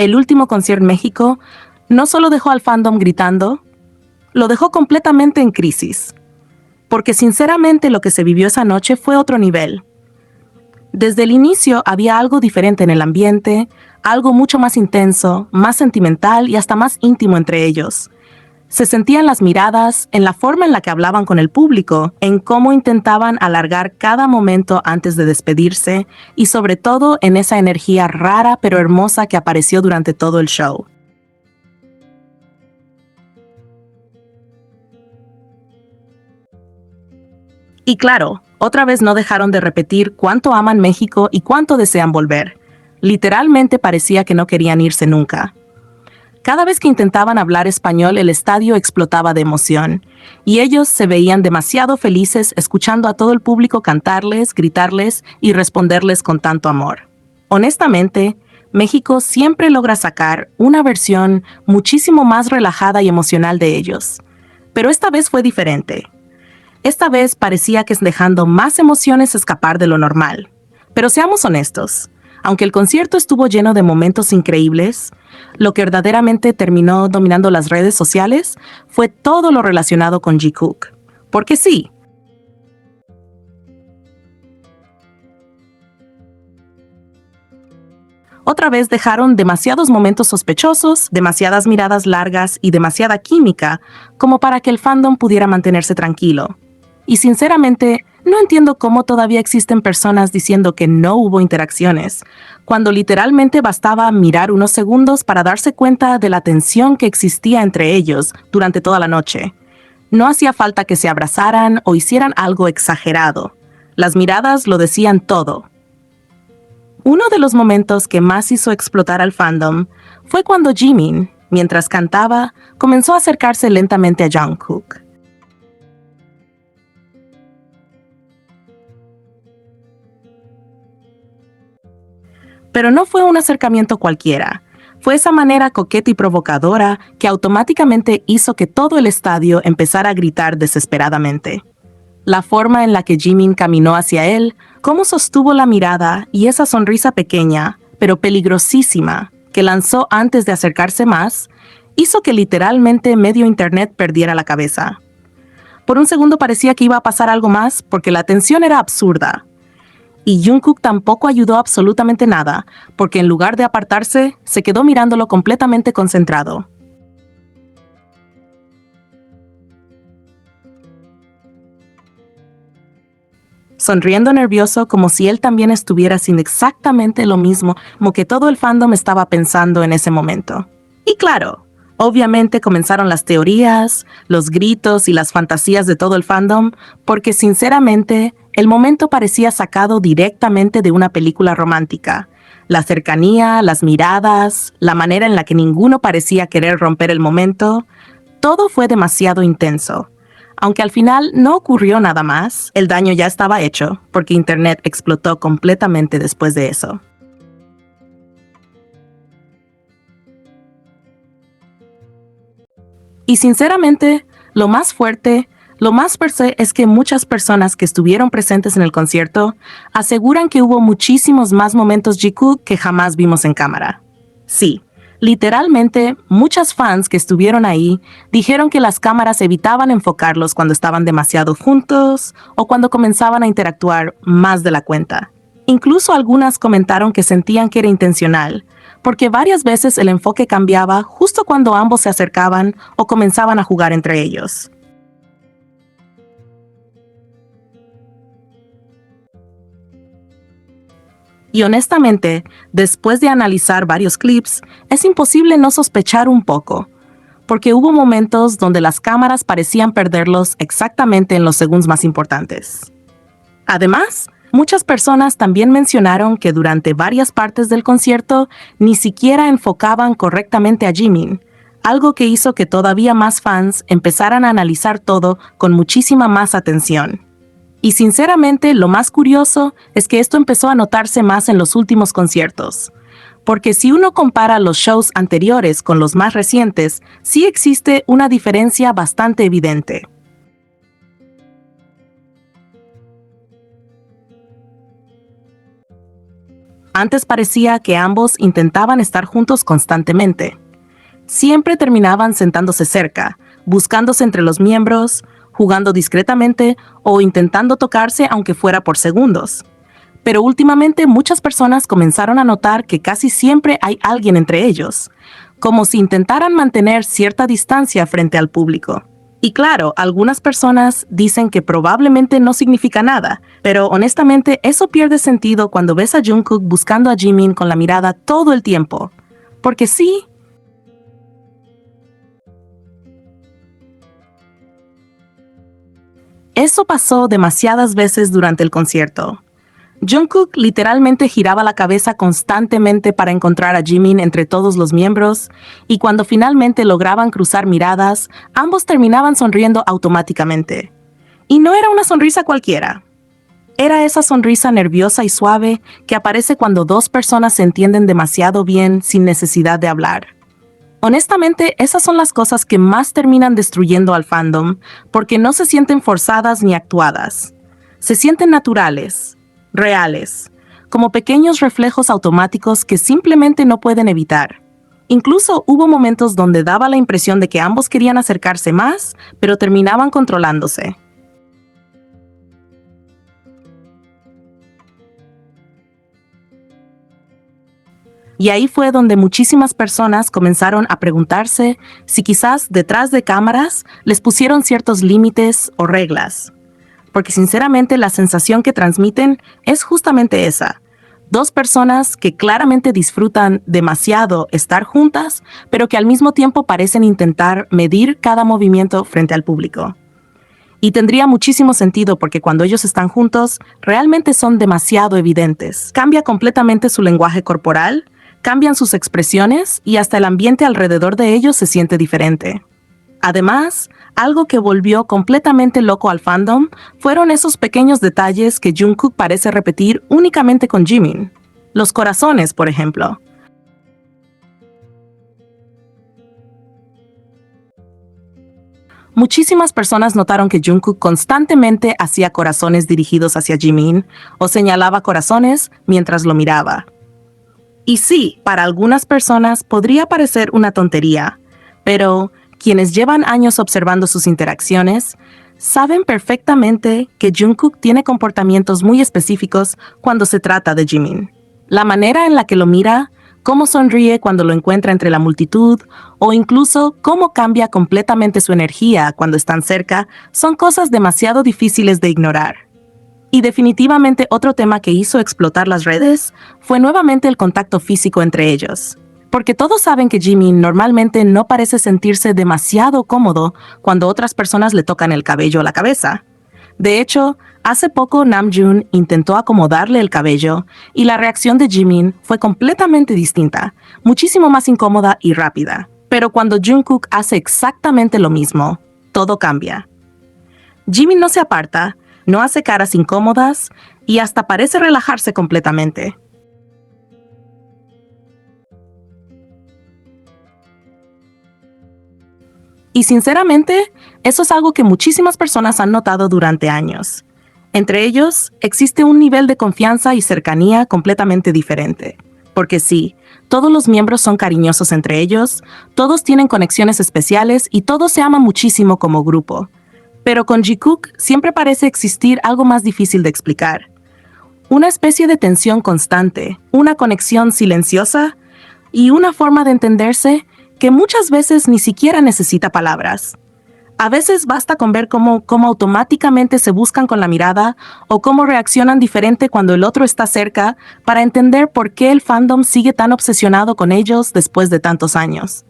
el último concierto en México no solo dejó al fandom gritando, lo dejó completamente en crisis. Porque sinceramente lo que se vivió esa noche fue otro nivel. Desde el inicio había algo diferente en el ambiente, algo mucho más intenso, más sentimental y hasta más íntimo entre ellos. Se sentían las miradas, en la forma en la que hablaban con el público, en cómo intentaban alargar cada momento antes de despedirse y sobre todo en esa energía rara pero hermosa que apareció durante todo el show. Y claro, otra vez no dejaron de repetir cuánto aman México y cuánto desean volver. Literalmente parecía que no querían irse nunca. Cada vez que intentaban hablar español, el estadio explotaba de emoción, y ellos se veían demasiado felices escuchando a todo el público cantarles, gritarles y responderles con tanto amor. Honestamente, México siempre logra sacar una versión muchísimo más relajada y emocional de ellos. Pero esta vez fue diferente. Esta vez parecía que es dejando más emociones escapar de lo normal. Pero seamos honestos, aunque el concierto estuvo lleno de momentos increíbles, lo que verdaderamente terminó dominando las redes sociales fue todo lo relacionado con Jungkook. Porque sí, otra vez dejaron demasiados momentos sospechosos, demasiadas miradas largas y demasiada química como para que el fandom pudiera mantenerse tranquilo. Y sinceramente, no entiendo cómo todavía existen personas diciendo que no hubo interacciones, cuando literalmente bastaba mirar unos segundos para darse cuenta de la tensión que existía entre ellos durante toda la noche. No hacía falta que se abrazaran o hicieran algo exagerado. Las miradas lo decían todo. Uno de los momentos que más hizo explotar al fandom fue cuando Jimin, mientras cantaba, comenzó a acercarse lentamente a Jungkook. Pero no fue un acercamiento cualquiera. Fue esa manera coqueta y provocadora que automáticamente hizo que todo el estadio empezara a gritar desesperadamente. La forma en la que Jimin caminó hacia él, cómo sostuvo la mirada y esa sonrisa pequeña, pero peligrosísima, que lanzó antes de acercarse más, hizo que literalmente medio internet perdiera la cabeza. Por un segundo parecía que iba a pasar algo más porque la tensión era absurda. Y Jungkook tampoco ayudó absolutamente nada, porque en lugar de apartarse, se quedó mirándolo completamente concentrado. Sonriendo nervioso como si él también estuviera haciendo exactamente lo mismo como que todo el fandom estaba pensando en ese momento. Y claro, obviamente comenzaron las teorías, los gritos y las fantasías de todo el fandom, porque sinceramente, el momento parecía sacado directamente de una película romántica. La cercanía, las miradas, la manera en la que ninguno parecía querer romper el momento, todo fue demasiado intenso. Aunque al final no ocurrió nada más, el daño ya estaba hecho, porque Internet explotó completamente después de eso. Y sinceramente, lo más fuerte, lo más per se es que muchas personas que estuvieron presentes en el concierto aseguran que hubo muchísimos más momentos Jungkook que jamás vimos en cámara. Sí, literalmente, muchas fans que estuvieron ahí dijeron que las cámaras evitaban enfocarlos cuando estaban demasiado juntos o cuando comenzaban a interactuar más de la cuenta. Incluso algunas comentaron que sentían que era intencional, porque varias veces el enfoque cambiaba justo cuando ambos se acercaban o comenzaban a jugar entre ellos. Y honestamente, después de analizar varios clips, es imposible no sospechar un poco, porque hubo momentos donde las cámaras parecían perderlos exactamente en los segundos más importantes. Además, muchas personas también mencionaron que durante varias partes del concierto ni siquiera enfocaban correctamente a Jimin, algo que hizo que todavía más fans empezaran a analizar todo con muchísima más atención. Y sinceramente, lo más curioso es que esto empezó a notarse más en los últimos conciertos. Porque si uno compara los shows anteriores con los más recientes, sí existe una diferencia bastante evidente. Antes parecía que ambos intentaban estar juntos constantemente. Siempre terminaban sentándose cerca, buscándose entre los miembros, jugando discretamente o intentando tocarse aunque fuera por segundos. Pero últimamente muchas personas comenzaron a notar que casi siempre hay alguien entre ellos, como si intentaran mantener cierta distancia frente al público. Y claro, algunas personas dicen que probablemente no significa nada, pero honestamente eso pierde sentido cuando ves a Jungkook buscando a Jimin con la mirada todo el tiempo. Porque sí, eso pasó demasiadas veces durante el concierto. Jungkook literalmente giraba la cabeza constantemente para encontrar a Jimin entre todos los miembros, y cuando finalmente lograban cruzar miradas, ambos terminaban sonriendo automáticamente. Y no era una sonrisa cualquiera. Era esa sonrisa nerviosa y suave que aparece cuando dos personas se entienden demasiado bien sin necesidad de hablar. Honestamente, esas son las cosas que más terminan destruyendo al fandom, porque no se sienten forzadas ni actuadas. Se sienten naturales, reales, como pequeños reflejos automáticos que simplemente no pueden evitar. Incluso hubo momentos donde daba la impresión de que ambos querían acercarse más, pero terminaban controlándose. Y ahí fue donde muchísimas personas comenzaron a preguntarse si quizás detrás de cámaras les pusieron ciertos límites o reglas. Porque sinceramente la sensación que transmiten es justamente esa. Dos personas que claramente disfrutan demasiado estar juntas, pero que al mismo tiempo parecen intentar medir cada movimiento frente al público. Y tendría muchísimo sentido porque cuando ellos están juntos, realmente son demasiado evidentes. Cambia completamente su lenguaje corporal, cambian sus expresiones y hasta el ambiente alrededor de ellos se siente diferente. Además, algo que volvió completamente loco al fandom fueron esos pequeños detalles que Jungkook parece repetir únicamente con Jimin. Los corazones, por ejemplo. Muchísimas personas notaron que Jungkook constantemente hacía corazones dirigidos hacia Jimin o señalaba corazones mientras lo miraba. Y sí, para algunas personas podría parecer una tontería, pero quienes llevan años observando sus interacciones saben perfectamente que Jungkook tiene comportamientos muy específicos cuando se trata de Jimin. La manera en la que lo mira, cómo sonríe cuando lo encuentra entre la multitud, o incluso cómo cambia completamente su energía cuando están cerca, son cosas demasiado difíciles de ignorar. Y definitivamente otro tema que hizo explotar las redes fue nuevamente el contacto físico entre ellos. Porque todos saben que Jimin normalmente no parece sentirse demasiado cómodo cuando otras personas le tocan el cabello o la cabeza. De hecho, hace poco Namjoon intentó acomodarle el cabello y la reacción de Jimin fue completamente distinta, muchísimo más incómoda y rápida. Pero cuando Jungkook hace exactamente lo mismo, todo cambia. Jimin no se aparta, no hace caras incómodas y hasta parece relajarse completamente. Y sinceramente, eso es algo que muchísimas personas han notado durante años. Entre ellos, existe un nivel de confianza y cercanía completamente diferente. Porque sí, todos los miembros son cariñosos entre ellos, todos tienen conexiones especiales y todos se aman muchísimo como grupo. Pero con Jikook siempre parece existir algo más difícil de explicar. Una especie de tensión constante, una conexión silenciosa y una forma de entenderse que muchas veces ni siquiera necesita palabras. A veces basta con ver cómo automáticamente se buscan con la mirada o cómo reaccionan diferente cuando el otro está cerca para entender por qué el fandom sigue tan obsesionado con ellos después de tantos años.